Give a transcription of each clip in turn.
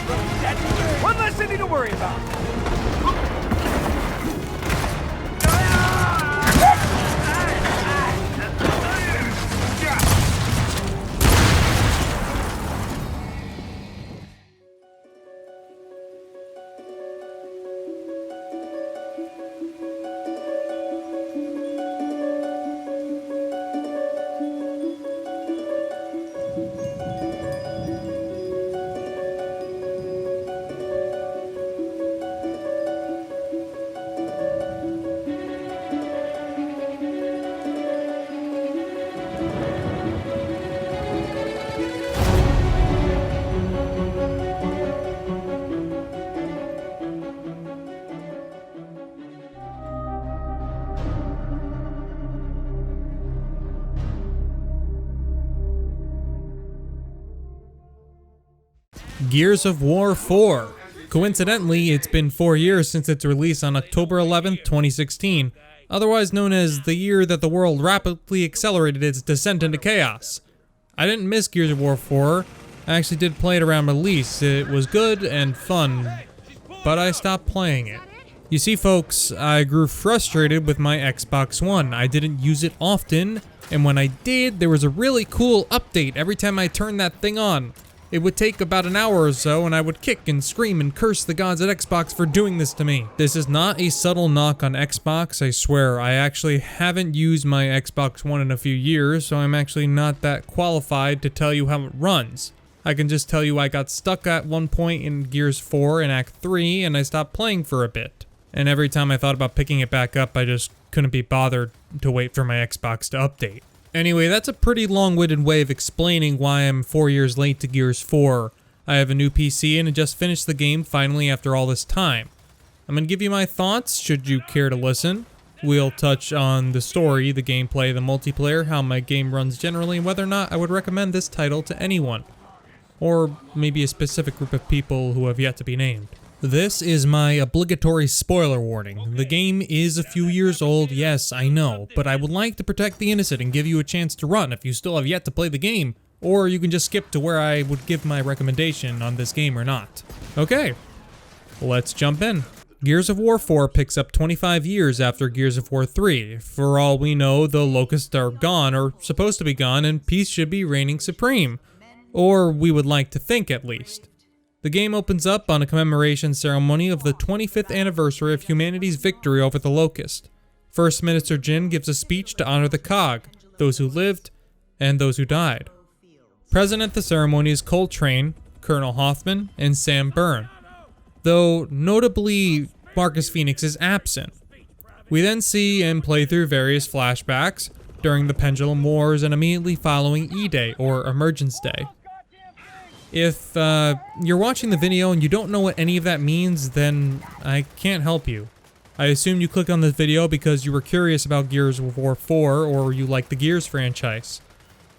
That's one less thing to worry about. Gears of War 4. Coincidentally, it's been 4 years since its release on October 11th, 2016, otherwise known as the year that the world rapidly accelerated its descent into chaos. I didn't miss Gears of War 4, I actually did play it around release. It was good and fun, but I stopped playing it. You see folks, I grew frustrated with my Xbox One. I didn't use it often, and when I did, there was a really cool update every time I turned that thing on. It would take about an hour or so, and I would kick and scream and curse the gods at Xbox for doing this to me. This is not a subtle knock on Xbox, I swear. I actually haven't used my Xbox One in a few years, so I'm actually not that qualified to tell you how it runs. I can just tell you I got stuck at one point in Gears 4 in Act 3, and I stopped playing for a bit. And every time I thought about picking it back up, I just couldn't be bothered to wait for my Xbox to update. Anyway, that's a pretty long-winded way of explaining why I'm 4 years late to Gears 4. I have a new PC and I just finished the game finally after all this time. I'm gonna give you my thoughts, should you care to listen. We'll touch on the story, the gameplay, the multiplayer, how my game runs generally, and whether or not I would recommend this title to anyone. Or maybe a specific group of people who have yet to be named. This is my obligatory spoiler warning. The game is a few years old, yes, I know, but I would like to protect the innocent and give you a chance to run if you still have yet to play the game, or you can just skip to where I would give my recommendation on this game or not. Okay, let's jump in. Gears of War 4 picks up 25 years after Gears of War 3. For all we know, the Locusts are gone, or supposed to be gone, and peace should be reigning supreme. Or we would like to think, at least. The game opens up on a commemoration ceremony of the 25th anniversary of humanity's victory over the Locust. First Minister Jin gives a speech to honor the COG, those who lived, and those who died. Present at the ceremony is Coltrane, Colonel Hoffman, and Sam Byrne, though notably Marcus Phoenix is absent. We then see and play through various flashbacks during the Pendulum Wars and immediately following E-Day, or Emergence Day. If you're watching the video and you don't know what any of that means, then I can't help you. I assume you clicked on this video because you were curious about Gears of War 4 or you like the Gears franchise.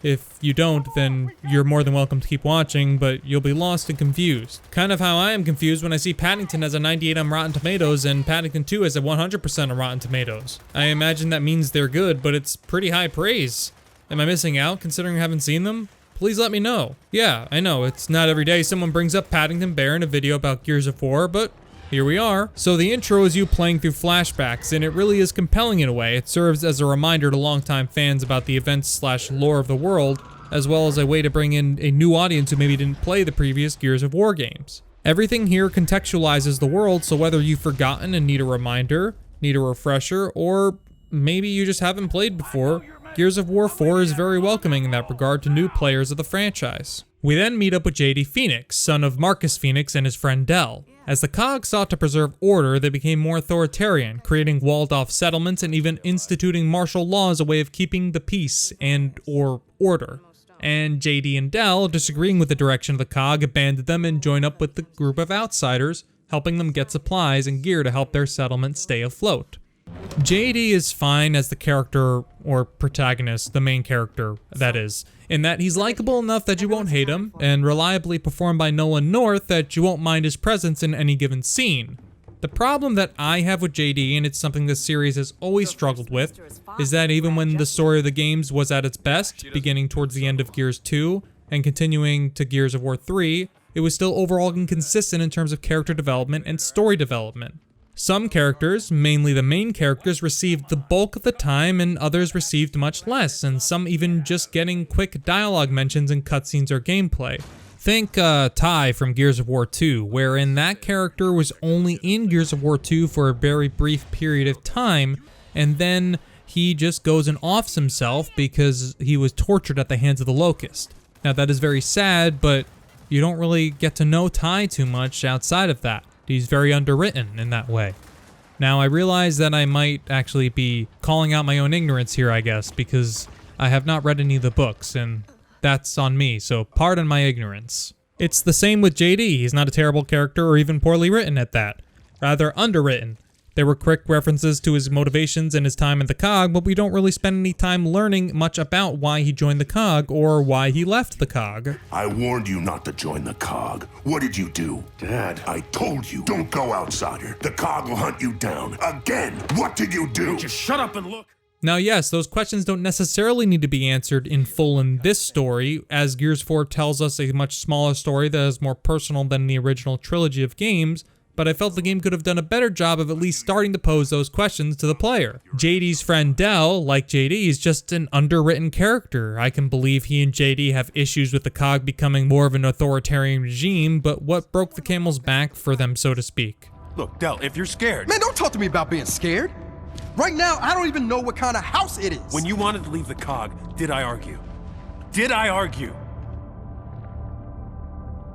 If you don't, then you're more than welcome to keep watching, but you'll be lost and confused. Kind of how I am confused when I see Paddington has a 98 on Rotten Tomatoes and Paddington 2 has a 100% on Rotten Tomatoes. I imagine that means they're good, but it's pretty high praise. Am I missing out considering I haven't seen them? Please let me know. Yeah, I know, it's not every day someone brings up Paddington Bear in a video about Gears of War, but here we are. So the intro is you playing through flashbacks, and it really is compelling in a way. It serves as a reminder to longtime fans about the events/lore of the world, as well as a way to bring in a new audience who maybe didn't play the previous Gears of War games. Everything here contextualizes the world, so whether you've forgotten and need a reminder, need a refresher, or maybe you just haven't played before, Gears of War 4 is very welcoming in that regard to new players of the franchise. We then meet up with JD Phoenix, son of Marcus Phoenix and his friend Del. As the COG sought to preserve order, they became more authoritarian, creating walled-off settlements and even instituting martial law as a way of keeping the peace and/or order. And JD and Del, disagreeing with the direction of the COG, abandoned them and joined up with the group of outsiders, helping them get supplies and gear to help their settlement stay afloat. JD is fine as the character, or protagonist, the main character, that is, in that he's likable enough that you won't hate him, and reliably performed by Nolan North that you won't mind his presence in any given scene. The problem that I have with JD, and it's something this series has always struggled with, is that even when the story of the games was at its best, beginning towards the end of Gears 2, and continuing to Gears of War 3, it was still overall inconsistent in terms of character development and story development. Some characters, mainly the main characters, received the bulk of the time and others received much less, and some even just getting quick dialogue mentions in cutscenes or gameplay. Think Ty from Gears of War 2, wherein that character was only in Gears of War 2 for a very brief period of time, and then he just goes and offs himself because he was tortured at the hands of the Locust. Now that is very sad, but you don't really get to know Ty too much outside of that. He's very underwritten in that way. Now I realize that I might actually be calling out my own ignorance here, I guess, because I have not read any of the books, and that's on me, so pardon my ignorance. It's the same with JD. He's not a terrible character or even poorly written at that. Rather underwritten. There were quick references to his motivations and his time in the COG, but we don't really spend any time learning much about why he joined the COG or why he left the COG. I warned you not to join the COG. What did you do? Dad, I told you, don't go outsider. The COG will hunt you down. Again, what did you do? Just shut up and look. Now yes, those questions don't necessarily need to be answered in full in this story, as Gears 4 tells us a much smaller story that is more personal than the original trilogy of games, but I felt the game could have done a better job of at least starting to pose those questions to the player. JD's friend Del, like JD, is just an underwritten character. I can believe he and JD have issues with the COG becoming more of an authoritarian regime, but what broke the camel's back for them, so to speak? Look, Del, if you're scared... Man, don't talk to me about being scared. Right now, I don't even know what kind of house it is. When you wanted to leave the COG, did I argue? Did I argue?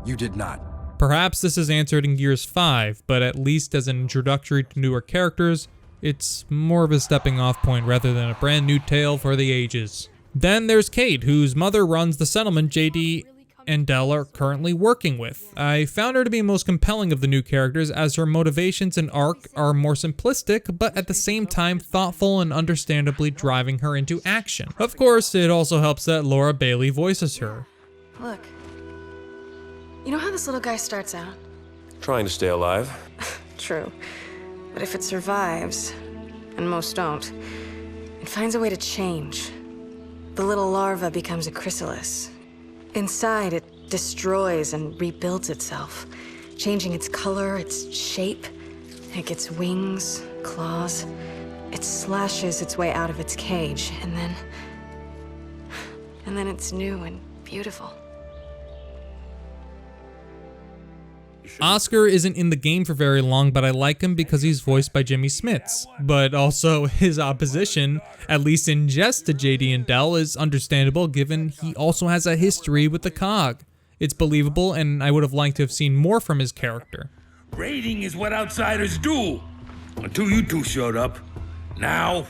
You did not. Perhaps this is answered in Gears 5, but at least as an introductory to newer characters, it's more of a stepping off point rather than a brand new tale for the ages. Then there's Kate, whose mother runs the settlement JD and Del are currently working with. I found her to be most compelling of the new characters as her motivations and arc are more simplistic, but at the same time thoughtful and understandably driving her into action. Of course, it also helps that Laura Bailey voices her. Look, you know how this little guy starts out? Trying to stay alive. True. But if it survives, and most don't, it finds a way to change. The little larva becomes a chrysalis. Inside, it destroys and rebuilds itself, changing its color, its shape. It gets wings, claws. It slashes its way out of its cage, and then it's new and beautiful. Oscar isn't in the game for very long, but I like him because he's voiced by Jimmy Smits. But also, his opposition, at least in jest to JD and Del, is understandable given he also has a history with the COG. It's believable, and I would have liked to have seen more from his character. Raiding is what outsiders do. Until you two showed up. Now,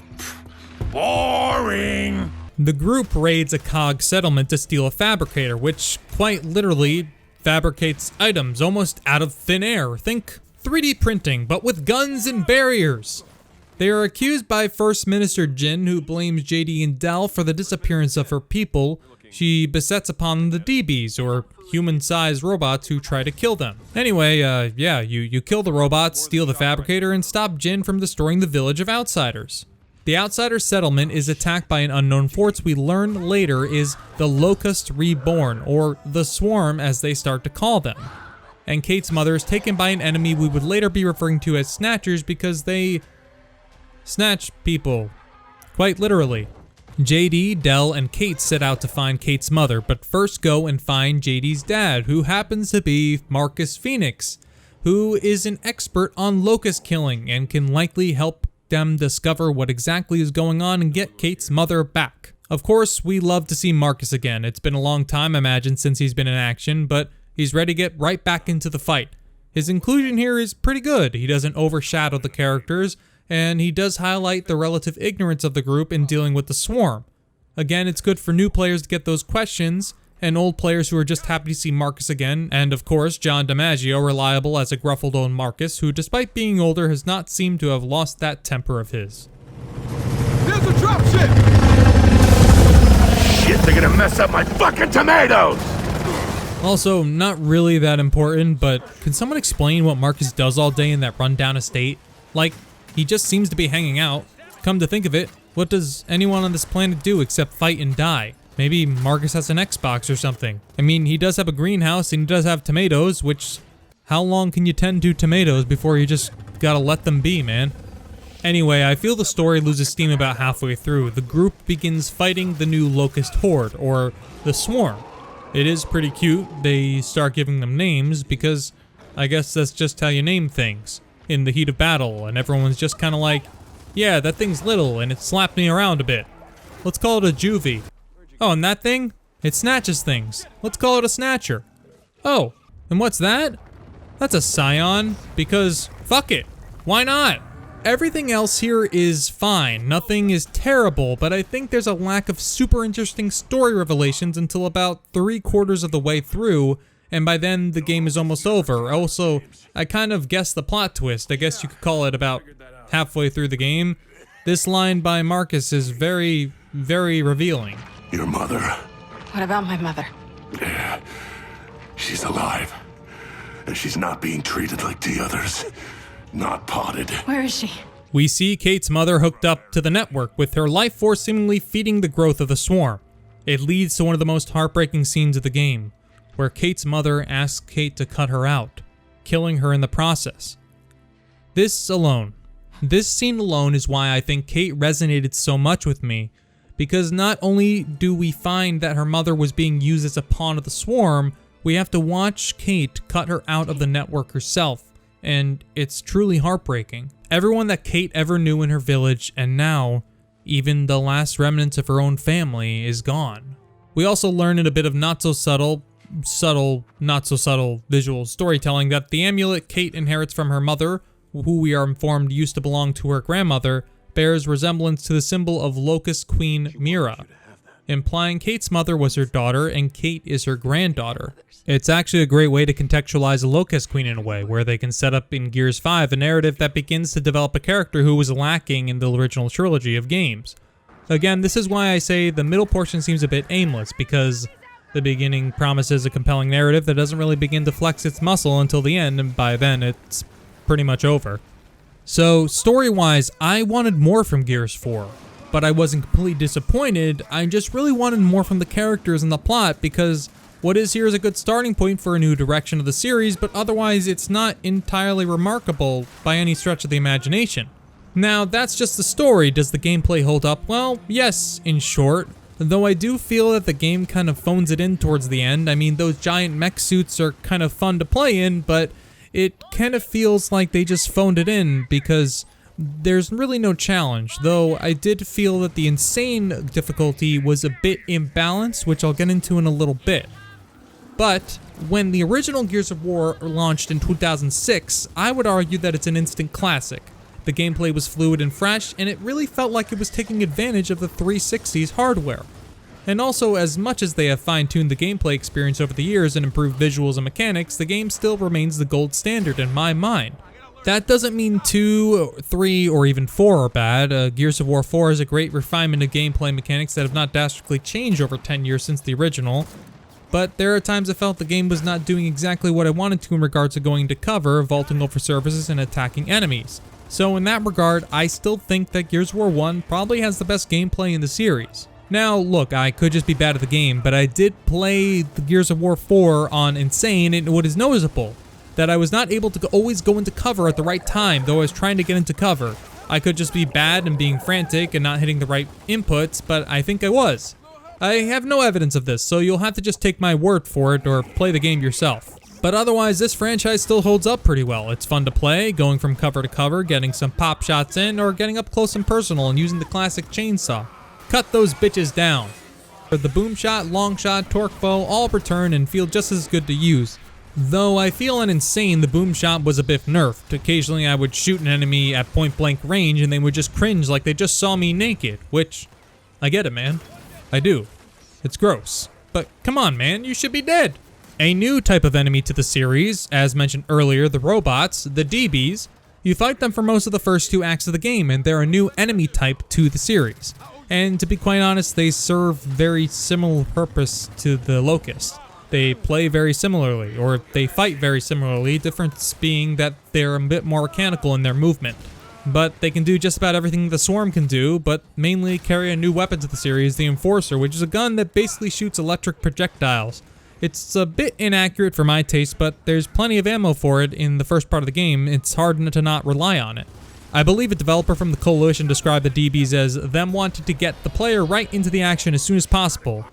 boring. The group raids a COG settlement to steal a fabricator, which quite literally fabricates items almost out of thin air. Think 3D printing, but with guns and barriers. They are accused by First Minister Jin, who blames JD and Del for the disappearance of her people. She besets upon the DBs, or human-sized robots who try to kill them. Anyway, you kill the robots, steal the fabricator, and stop Jin from destroying the village of outsiders. The outsider settlement is attacked by an unknown force we learn later is the Locust Reborn, or the Swarm as they start to call them. And Kate's mother is taken by an enemy we would later be referring to as Snatchers because they snatch people, quite literally. JD, Del, and Kate set out to find Kate's mother, but first go and find JD's dad, who happens to be Marcus Phoenix, who is an expert on locust killing and can likely help them discover what exactly is going on and get Kate's mother back. Of course, we love to see Marcus again. It's been a long time, I imagine, since he's been in action, but he's ready to get right back into the fight. His inclusion here is pretty good. He doesn't overshadow the characters, and he does highlight the relative ignorance of the group in dealing with the Swarm. Again, it's good for new players to get those questions, and old players who are just happy to see Marcus again, and of course John DiMaggio, reliable as a gruffled old Marcus, who despite being older has not seemed to have lost that temper of his. There's a dropship! Shit, they're gonna mess up my fucking tomatoes! Also, not really that important, but can someone explain what Marcus does all day in that rundown estate? Like, he just seems to be hanging out. Come to think of it, what does anyone on this planet do except fight and die? Maybe Marcus has an Xbox or something. I mean, he does have a greenhouse and he does have tomatoes, which... How long can you tend to tomatoes before you just gotta let them be, man? Anyway, I feel the story loses steam about halfway through. The group begins fighting the new Locust Horde, or the Swarm. It is pretty cute. They start giving them names because I guess that's just how you name things in the heat of battle, and everyone's just kind of like, yeah, that thing's little and it slapped me around a bit. Let's call it a juvie. Oh, and that thing? It snatches things. Let's call it a snatcher. Oh, and what's that? That's a scion, because fuck it. Why not? Everything else here is fine. Nothing is terrible, but I think there's a lack of super interesting story revelations until about 3/4 of the way through, and by then the game is almost over. Also, I kind of guessed the plot twist. I guess you could call it about halfway through the game. This line by Marcus is very, very revealing. Your mother, What about my mother? she's alive. And she's not being treated like the others. Not potted. Where is she? We see Kate's mother hooked up to the network, with her life force seemingly feeding the growth of the swarm. It leads to one of the most heartbreaking scenes of the game, where Kate's mother asks Kate to cut her out, killing her in the process. This scene alone is why I think Kate resonated so much with me, because not only do we find that her mother was being used as a pawn of the swarm, we have to watch Kate cut her out of the network herself, and it's truly heartbreaking. Everyone that Kate ever knew in her village, and now, even the last remnants of her own family, is gone. We also learn in a bit of not so subtle, not so subtle visual storytelling that the amulet Kate inherits from her mother, who we are informed used to belong to her grandmother, bears resemblance to the symbol of Locust Queen Mira, implying Kate's mother was her daughter and Kate is her granddaughter. It's actually a great way to contextualize a Locust Queen in a way, where they can set up in Gears 5 a narrative that begins to develop a character who was lacking in the original trilogy of games. Again, this is why I say the middle portion seems a bit aimless, because the beginning promises a compelling narrative that doesn't really begin to flex its muscle until the end, and by then it's pretty much over. So, story-wise, I wanted more from Gears 4. But I wasn't completely disappointed. I just really wanted more from the characters and the plot, because what is here is a good starting point for a new direction of the series, but otherwise it's not entirely remarkable by any stretch of the imagination. Now, that's just the story. Does the gameplay hold up? Well, yes, in short. Though I do feel that the game kind of phones it in towards the end. I mean, those giant mech suits are kind of fun to play in, but it kind of feels like they just phoned it in, because there's really no challenge, though I did feel that the insane difficulty was a bit imbalanced, which I'll get into in a little bit. But when the original Gears of War launched in 2006, I would argue that it's an instant classic. The gameplay was fluid and fresh, and it really felt like it was taking advantage of the 360's hardware. And also, as much as they have fine-tuned the gameplay experience over the years and improved visuals and mechanics, the game still remains the gold standard in my mind. That doesn't mean 2, 3, or even 4 are bad. Gears of War 4 is a great refinement of gameplay mechanics that have not drastically changed over 10 years since the original. But there are times I felt the game was not doing exactly what I wanted to in regards to going to cover, vaulting over surfaces, and attacking enemies. So in that regard, I still think that Gears of War 1 probably has the best gameplay in the series. Now, look, I could just be bad at the game, but I did play the Gears of War 4 on Insane, and what is noticeable that I was not able to always go into cover at the right time, though I was trying to get into cover. I could just be bad and being frantic and not hitting the right inputs, but I think I was. I have no evidence of this, so you'll have to just take my word for it or play the game yourself. But otherwise, this franchise still holds up pretty well. It's fun to play, going from cover to cover, getting some pop shots in, or getting up close and personal and using the classic chainsaw. Cut those bitches down. The boom shot, long shot, torque bow all return and feel just as good to use. Though I feel on Insane the boom shot was a bit nerfed. Occasionally I would shoot an enemy at point blank range and they would just cringe like they just saw me naked, which, I get it, man. I do. It's gross. But come on, man, you should be dead. A new type of enemy to the series, as mentioned earlier, the robots, the DBs. You fight them for most of the first 2 acts of the game, and they're a new enemy type to the series. And to be quite honest, they serve very similar purpose to the Locust. They play very similarly, or they fight very similarly, difference being that they're a bit more mechanical in their movement. but they can do just about everything the Swarm can do, but mainly carry a new weapon to the series, the Enforcer, which is a gun that basically shoots electric projectiles. It's a bit inaccurate for my taste, but there's plenty of ammo for it in the first part of the game. It's hard to not rely on it. I believe a developer from the Coalition described the DBs as them wanting to get the player right into the action as soon as possible.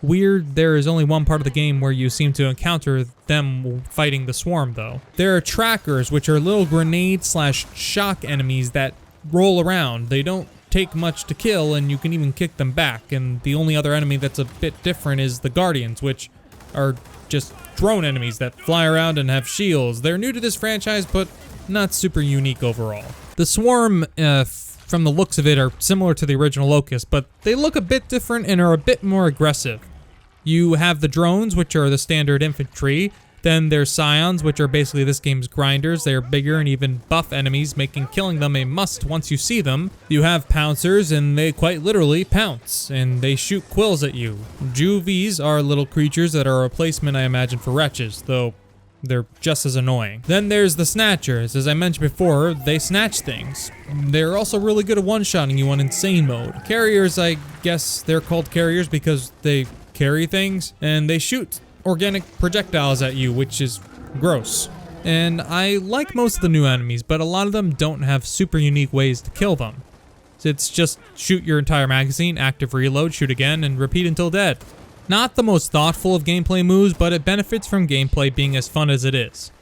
Weird, there is only one part of the game where you seem to encounter them fighting the Swarm, though. There are trackers, which are little grenade/shock enemies that roll around. They don't take much to kill, and you can even kick them back. And the only other enemy that's a bit different is the Guardians, which are just drone enemies that fly around and have shields. They're new to this franchise, but not super unique overall. The Swarm, from the looks of it, are similar to the original Locust, but they look a bit different and are a bit more aggressive. You have the drones, which are the standard infantry. Then there's Scions, which are basically this game's grinders. They are bigger and even buff enemies, making killing them a must once you see them. You have Pouncers, and they quite literally pounce, and they shoot quills at you. Juvies are little creatures that are a replacement, I imagine, for Wretches, though they're just as annoying. Then there's the Snatchers. As I mentioned before, they snatch things. They're also really good at one-shotting you on Insane Mode. Carriers, I guess they're called carriers because they carry things, and they shoot organic projectiles at you, which is gross. And I like most of the new enemies, but a lot of them don't have super unique ways to kill them. It's just shoot your entire magazine, active reload, shoot again, and repeat until dead. Not the most thoughtful of gameplay moves, but it benefits from gameplay being as fun as it is.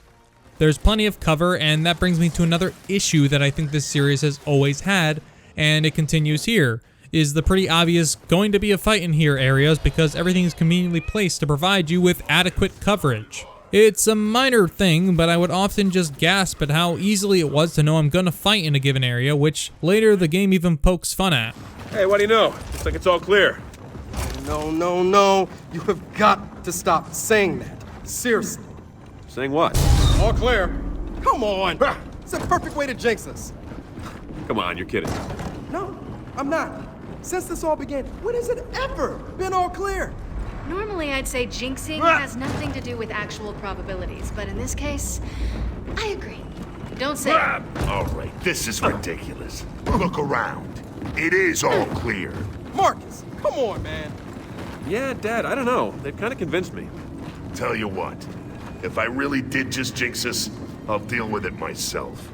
There's plenty of cover, and that brings me to another issue that I think this series has always had, and it continues here, is the pretty obvious going to be a fight in here areas because everything is conveniently placed to provide you with adequate coverage. It's a minor thing, but I would often just gasp at how easily it was to know I'm gonna fight in a given area, which later the game even pokes fun at. Hey, what do you know? Looks like it's all clear. No. You have got to stop saying that. Seriously. Saying what? All clear. Come on. It's a perfect way to jinx us. Come on, you're kidding. No, I'm not. Since this all began, when has it ever been all clear? Normally, I'd say jinxing has nothing to do with actual probabilities, but in this case, I agree. Don't say it. All right, this is ridiculous. Look around. It is all clear. Marcus, come on, man. Yeah, Dad, I don't know. They've kind of convinced me. Tell you what, if I really did just jinx us, I'll deal with it myself.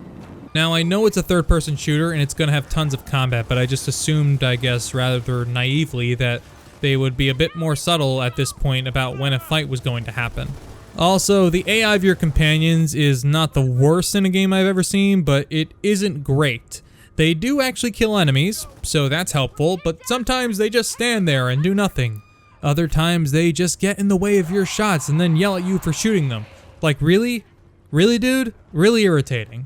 Now, I know it's a third-person shooter and it's going to have tons of combat, but I just assumed, I guess, rather naively, that they would be a bit more subtle at this point about when a fight was going to happen. Also, the AI of your companions is not the worst in a game I've ever seen, but it isn't great. They do actually kill enemies, so that's helpful, but sometimes they just stand there and do nothing. Other times they just get in the way of your shots and then yell at you for shooting them. Like, really? Really, dude? Really irritating.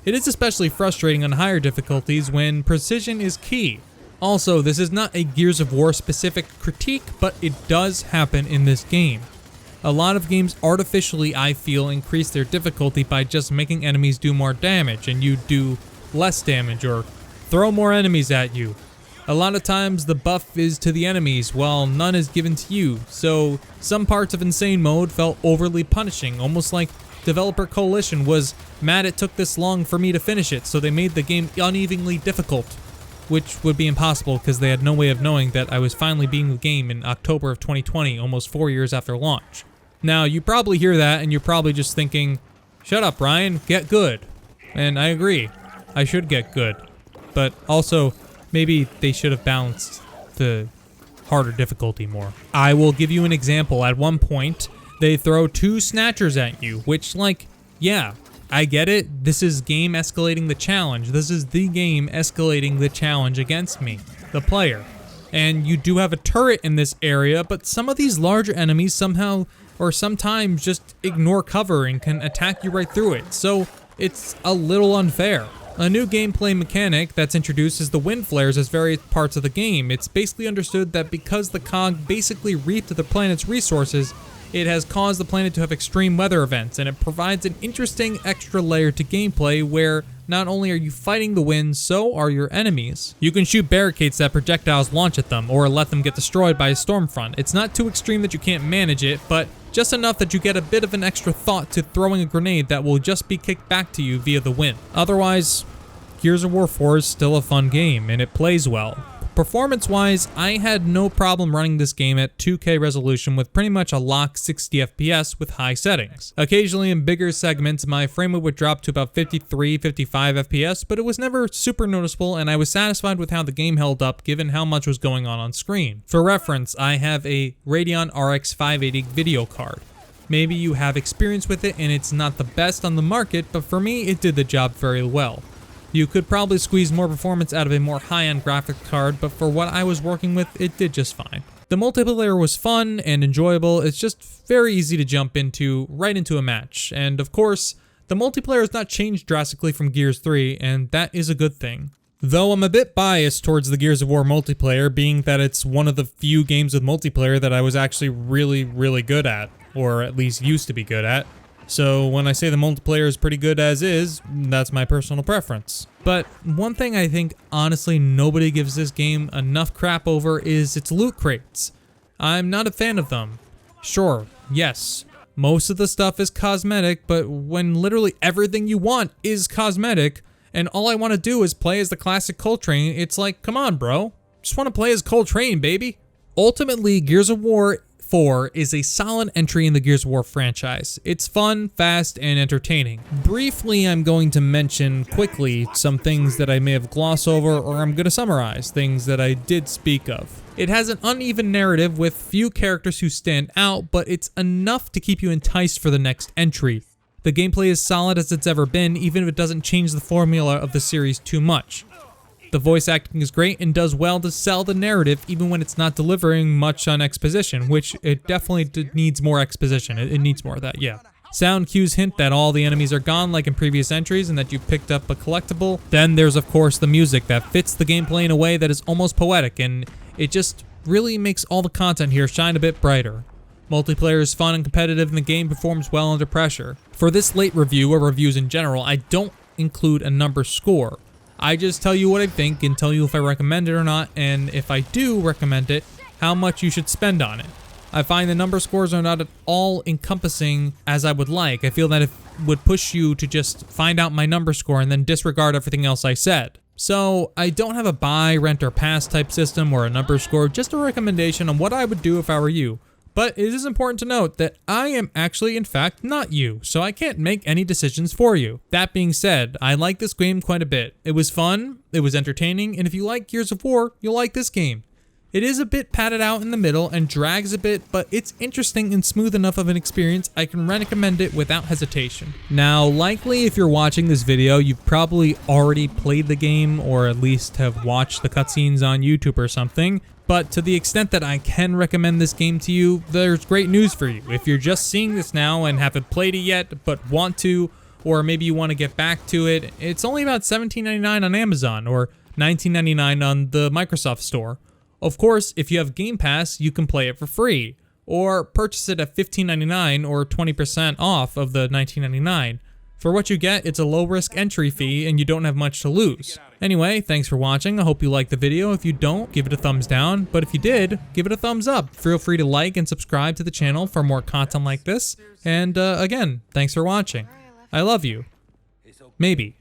It is especially frustrating on higher difficulties when precision is key. Also, this is not a Gears of War specific critique, but it does happen in this game. A lot of games artificially, I feel, increase their difficulty by just making enemies do more damage and you do less damage or throw more enemies at you. A lot of times the buff is to the enemies while none is given to you, so some parts of Insane Mode felt overly punishing, almost like developer Coalition was mad it took this long for me to finish it, so they made the game unevenly difficult, which would be impossible because they had no way of knowing that I was finally beating the game in October of 2020, almost 4 years after launch. Now, you probably hear that and you're probably just thinking, shut up, Ryan, get good. And I agree, I should get good. But also, maybe they should have balanced the harder difficulty more. I will give you an example. At one point, they throw 2 Snatchers at you, which, like, yeah, I get it. This is game escalating the challenge. This is the game escalating the challenge against me, the player. And you do have a turret in this area, but some of these larger enemies somehow or sometimes just ignore cover and can attack you right through it. So it's a little unfair. A new gameplay mechanic that's introduced is the wind flares as various parts of the game. It's basically understood that because the COG basically reaped the planet's resources, it has caused the planet to have extreme weather events, and it provides an interesting extra layer to gameplay where not only are you fighting the wind, so are your enemies. You can shoot barricades that projectiles launch at them, or let them get destroyed by a storm front. It's not too extreme that you can't manage it, but just enough that you get a bit of an extra thought to throwing a grenade that will just be kicked back to you via the wind. Otherwise, Gears of War 4 is still a fun game, and it plays well. Performance-wise, I had no problem running this game at 2K resolution with pretty much a locked 60 FPS with high settings. Occasionally in bigger segments, my frame rate would drop to about 53, 55 FPS, but it was never super noticeable, and I was satisfied with how the game held up given how much was going on screen. For reference, I have a Radeon RX 580 video card. Maybe you have experience with it and it's not the best on the market, but for me, it did the job very well. You could probably squeeze more performance out of a more high-end graphics card, but for what I was working with, it did just fine. The multiplayer was fun and enjoyable. It's just very easy to jump right into a match. And of course, the multiplayer has not changed drastically from Gears 3, and that is a good thing. Though I'm a bit biased towards the Gears of War multiplayer, being that it's one of the few games with multiplayer that I was actually really, really good at, or at least used to be good at. So when I say the multiplayer is pretty good as is, that's my personal preference. But one thing I think honestly nobody gives this game enough crap over is its loot crates. I'm not a fan of them. Sure, yes, most of the stuff is cosmetic, but when literally everything you want is cosmetic, and all I want to do is play as the classic Coltrane, it's like, come on bro, just want to play as Coltrane, baby. Ultimately, Gears of War 4 is a solid entry in the Gears of War franchise. It's fun, fast, and entertaining. Briefly, I'm going to mention quickly some things that I may have glossed over, or I'm going to summarize things that I did speak of. It has an uneven narrative with few characters who stand out, but it's enough to keep you enticed for the next entry. The gameplay is solid as it's ever been, even if it doesn't change the formula of the series too much. The voice acting is great and does well to sell the narrative even when it's not delivering much on exposition, which it definitely needs more exposition. It needs more of that, yeah. Sound cues hint that all the enemies are gone like in previous entries and that you picked up a collectible. Then there's of course the music that fits the gameplay in a way that is almost poetic, and it just really makes all the content here shine a bit brighter. Multiplayer is fun and competitive, and the game performs well under pressure. For this late review, or reviews in general, I don't include a number score. I just tell you what I think and tell you if I recommend it or not, and if I do recommend it, how much you should spend on it. I find the number scores are not at all encompassing as I would like. I feel that it would push you to just find out my number score and then disregard everything else I said. So I don't have a buy, rent, or pass type system or a number score, just a recommendation on what I would do if I were you. But it is important to note that I am actually, in fact, not you, so I can't make any decisions for you. That being said, I like this game quite a bit. It was fun, it was entertaining, and if you like Gears of War, you'll like this game. It is a bit padded out in the middle and drags a bit, but it's interesting and smooth enough of an experience I can recommend it without hesitation. Now, likely if you're watching this video, you've probably already played the game or at least have watched the cutscenes on YouTube or something. But to the extent that I can recommend this game to you, there's great news for you. If you're just seeing this now and haven't played it yet, but want to, or maybe you want to get back to it, it's only about $17.99 on Amazon or $19.99 on the Microsoft Store. Of course, if you have Game Pass, you can play it for free, or purchase it at $15.99 or 20% off of the $19.99. For what you get, it's a low-risk entry fee and you don't have much to lose. Anyway, thanks for watching. I hope you liked the video. If you don't, give it a thumbs down. But if you did, give it a thumbs up. Feel free to like and subscribe to the channel for more content like this. And again, thanks for watching. I love you. Maybe.